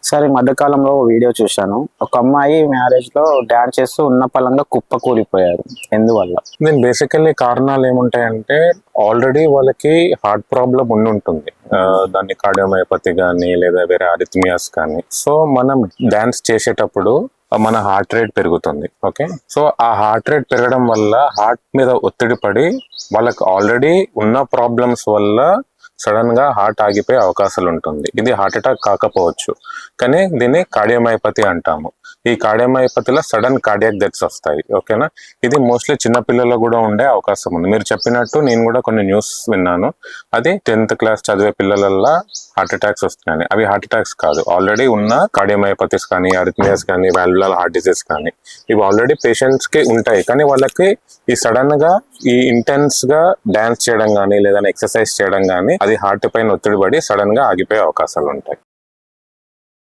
Sir ఈ మధ్యకాలంలో ఓ video చూశాను. ఒక అమ్మాయి మ్యారేజ్ లో డాన్స్ చేస్తూ ఉన్న పలంగా కుప్ప కూలిపోయారు. ఎందువల్ల? నేను బేసికల్లీ కారణాలు ఏముంటాయంటే ఆల్రెడీ వాళ్ళకి హార్ట్ ప్రాబ్లం ఉంటుంది. దాన్ని కార్డియోమయోపతి కానీ లేదా వేరే అరిథమియాస్ కానీ. సో మనం డాన్స్ చేసేటప్పుడు మన హార్ట్ రేట్ పెరుగుతుంది. ఓకే, సో ఆ హార్ట్ రేట్ పెరగడం వల్ల హార్ట్ మీద ఒత్తిడి పడి వాళ్ళకి ఆల్రెడీ ఉన్న ప్రాబ్లమ్స్ వల్ల సడన్ గా హార్ట్ ఆగిపోయే అవకాశాలు ఉంటుంది. ఇది హార్ట్ అటాక్ కాకపోవచ్చు, కానీ దీన్ని కార్డియోమయోపతి అంటాము. ఈ కార్డియోమయోపతిలో సడన్ కార్డియాక్ డెత్స్ వస్తాయి. ఓకేనా, ఇది మోస్ట్లీ చిన్నపిల్లల్లో కూడా ఉండే అవకాశం ఉంది. మీరు చెప్పినట్టు నేను కూడా కొన్ని న్యూస్ విన్నాను. అది 10th క్లాస్ చదివే పిల్లలల్లో హార్ట్ అటాక్స్ వస్తున్నాయి. అవి హార్ట్ అటాక్స్ కాదు, ఆల్రెడీ ఉన్న కార్డియోమయోపతిస్ కానీ అరిథమియాస్ కానీ వాల్వులర్ హార్ట్ డిసీజ్ కానీ ఇవి ఆల్రెడీ పేషెంట్స్ కి ఉంటాయి. కానీ వాళ్ళకి ఈ సడన్ గా ఈ ఇంటెన్స్ గా డాన్స్ చేయడం కానీ లేదా ఎక్సర్సైజ్ చేయడం కానీ అది హార్ట్ పైన ఒత్తిడి పడి సడన్ గా ఆగిపోయే అవకాశాలు ఉంటాయి.